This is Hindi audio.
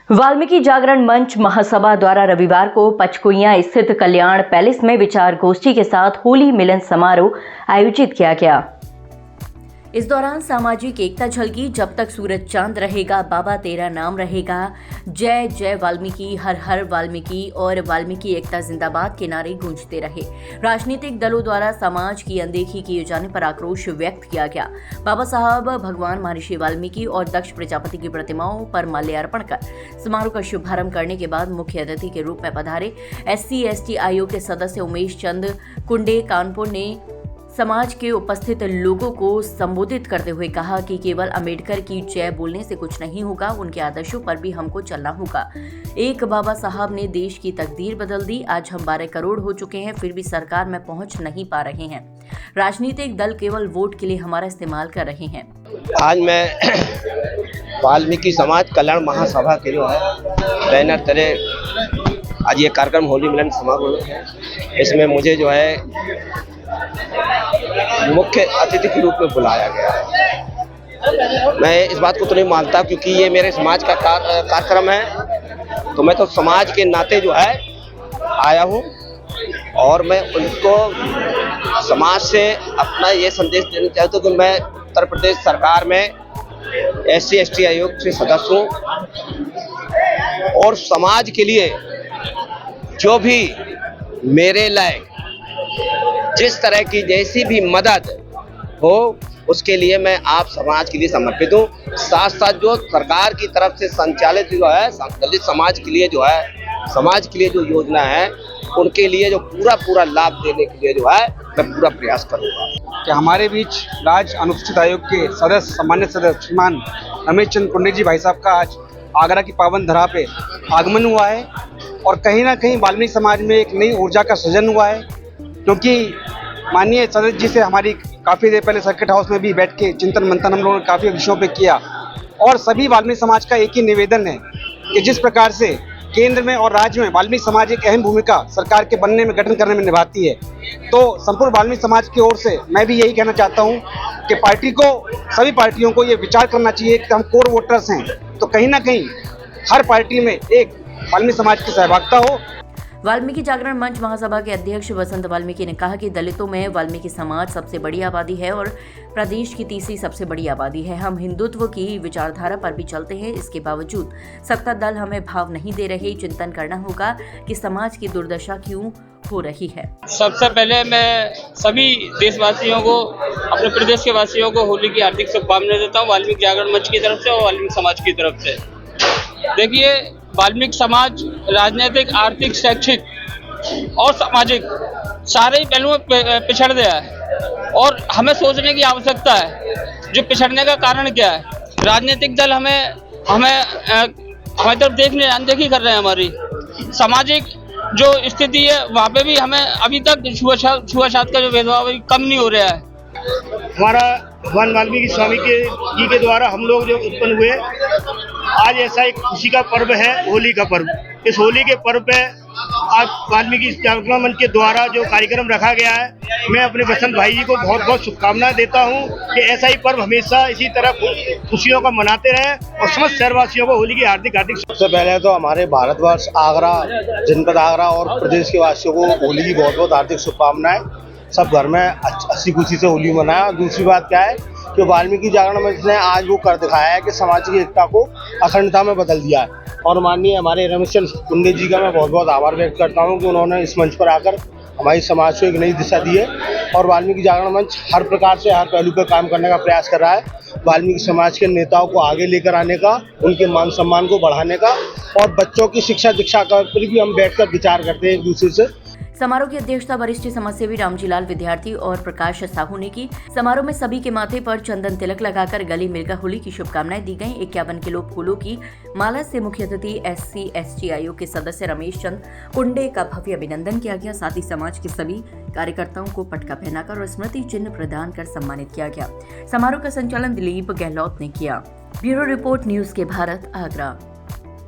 वाल्मीकि जागरण मंच महासभा द्वारा रविवार को पचकुइयां स्थित कल्याण पैलेस में विचार गोष्ठी के साथ होली मिलन समारोह आयोजित किया गया। इस दौरान सामाजिक एकता झलकी, जब तक सूरज चांद रहेगा बाबा तेरा नाम रहेगा, जय जय वाल्मीकि, हर हर वाल्मीकि और वाल्मीकि एकता जिंदाबाद के नारे गूंजते रहे। राजनीतिक दलों द्वारा समाज की अनदेखी किए जाने पर आक्रोश व्यक्त किया गया। बाबा साहब, भगवान महर्षि वाल्मीकि और दक्ष प्रजापति की प्रतिमाओं पर माल्यार्पण कर समारोह का शुभारंभ करने के बाद मुख्य अतिथि के रूप में पधारे SC/ST आयोग के सदस्य उमेश चंद कुंडे कानपुर ने समाज के उपस्थित लोगों को संबोधित करते हुए कहा कि केवल अंबेडकर की जय बोलने से कुछ नहीं होगा, उनके आदर्शों पर भी हमको चलना होगा। एक बाबा साहब ने देश की तकदीर बदल दी। आज हम 12 करोड़ हो चुके हैं, फिर भी सरकार में पहुंच नहीं पा रहे हैं। राजनीतिक दल केवल वोट के लिए हमारा इस्तेमाल कर रहे हैं। आज मैं वाल्मीकि समाज कल्याण महासभा के जो है बैनर तले आज ये कार्यक्रम होली मिलन समारोह है। इसमें मुझे जो है मुख्य अतिथि के रूप में बुलाया गया है। मैं इस बात को तो नहीं मानता, क्योंकि ये मेरे समाज का कार्यक्रम है, तो मैं तो समाज के नाते जो है आया हूँ और मैं उनको समाज से अपना ये संदेश देना चाहता हूँ कि मैं उत्तर प्रदेश सरकार में SC/ST आयोग से सदस्य हूँ और समाज के लिए जो भी मेरे लायक जिस तरह की जैसी भी मदद हो उसके लिए मैं आप समाज के लिए समर्पित हूँ। साथ साथ जो सरकार की तरफ से संचालित जो है दलित समाज के लिए जो है समाज के लिए जो योजना है उनके लिए जो पूरा लाभ देने के लिए जो है मैं पूरा प्रयास करूँगा। कि हमारे बीच राज्य अनुसूचित आयोग के सदस्य सम्मानित सदस्य श्रीमान रमेश चंद कुंडे जी भाई साहब का आज आगरा की पावन धरा पे आगमन हुआ है और कहीं ना कहीं वाल्मीकि समाज में एक नई ऊर्जा का सृजन हुआ है, क्योंकि माननीय सदस्य जी से हमारी काफ़ी देर पहले सर्किट हाउस में भी बैठ के चिंतन मंथन हम लोगों ने काफ़ी विषयों पे किया और सभी वाल्मीकि समाज का एक ही निवेदन है कि जिस प्रकार से केंद्र में और राज्य में वाल्मीकि समाज एक अहम भूमिका सरकार के बनने में गठन करने में निभाती है, तो संपूर्ण वाल्मीकि समाज की ओर से मैं भी यही कहना चाहता हूँ कि सभी पार्टियों को ये विचार करना चाहिए कि हम कोर वोटर्स हैं, तो कहीं ना कहीं हर पार्टी में एक वाल्मीकि समाज की सहभागिता हो। वाल्मीकि जागरण मंच महासभा के अध्यक्ष वसंत वाल्मीकि ने कहा कि दलितों में वाल्मीकि समाज सबसे बड़ी आबादी है और प्रदेश की तीसरी सबसे बड़ी आबादी है। हम हिंदुत्व की विचारधारा पर भी चलते हैं, इसके बावजूद सत्ता दल हमें भाव नहीं दे रहे। चिंतन करना होगा कि समाज की दुर्दशा क्यों हो रही है। सबसे पहले मैं सभी देशवासियों को, अपने प्रदेश के वासियों को होली की हार्दिक शुभकामनाएं देता हूँ वाल्मीकि जागरण मंच की तरफ से और वाल्मीकि समाज की तरफ से। देखिए, वाल्मीकि समाज राजनीतिक, आर्थिक, शैक्षिक और सामाजिक सारे ही पहलुओं में पिछड़ गया है और हमें सोचने की आवश्यकता है जो पिछड़ने का कारण क्या है। राजनीतिक दल हमारी तरफ देखने अनदेखी कर रहे हैं। हमारी सामाजिक जो स्थिति है वहाँ पे भी हमें अभी तक छुआछूत का जो भेदभाव है कम नहीं हो रहा है। हमारा भगवान वाल्मीकि स्वामी जी के द्वारा हम लोग जो उत्पन्न हुए, आज ऐसा एक खुशी का पर्व है होली का पर्व। इस होली के पर्व पे आज वाल्मीकि जागरण मंच के द्वारा जो कार्यक्रम रखा गया है, मैं अपने वसंत भाई जी को बहुत बहुत शुभकामनाएं देता हूं कि ऐसा ही पर्व हमेशा इसी तरह खुशियों का मनाते रहें और समस्त शहरवासियों को होली की हार्दिक सबसे पहले तो हमारे भारतवर्ष आगरा, जनपद आगरा और प्रदेश के वासियों को होली की बहुत बहुत हार्दिक शुभकामनाएं। सब घर में हंसी खुशी से होली मनाया। दूसरी बात क्या है कि वाल्मीकि जागरण मंच ने आज वो कर दिखाया है कि समाज की एकता को अखंडता में बदल दिया है और माननीय हमारे रमेश चंद कुंडे जी का मैं बहुत बहुत आभार व्यक्त करता हूं कि उन्होंने इस मंच पर आकर हमारी समाज को एक नई दिशा दी है और वाल्मीकि जागरण मंच हर प्रकार से हर पहलू पर काम करने का प्रयास कर रहा है। वाल्मीकि समाज के नेताओं को आगे लेकर आने का, उनके मान सम्मान को बढ़ाने का और बच्चों की शिक्षा दीक्षा पर भी हम बैठकर विचार करते हैं एक दूसरे से। समारोह की अध्यक्षता वरिष्ठ समाजसेवी रामजीलाल विद्यार्थी और प्रकाश साहू ने की। समारोह में सभी के माथे पर चंदन तिलक लगाकर गले मिलकर होली की शुभकामनाएं दी गईं। 51 किलो फूलों की माला से मुख्य अतिथि SC/ST आयोग के सदस्य रमेश चंद कुंडे का भव्य अभिनंदन किया गया। साथ ही समाज के सभी कार्यकर्ताओं को पटका पहनाकर और स्मृति चिन्ह प्रदान कर सम्मानित किया गया। समारोह का संचालन दिलीप गहलोत ने किया। ब्यूरो रिपोर्ट, न्यूज के भारत, आगरा।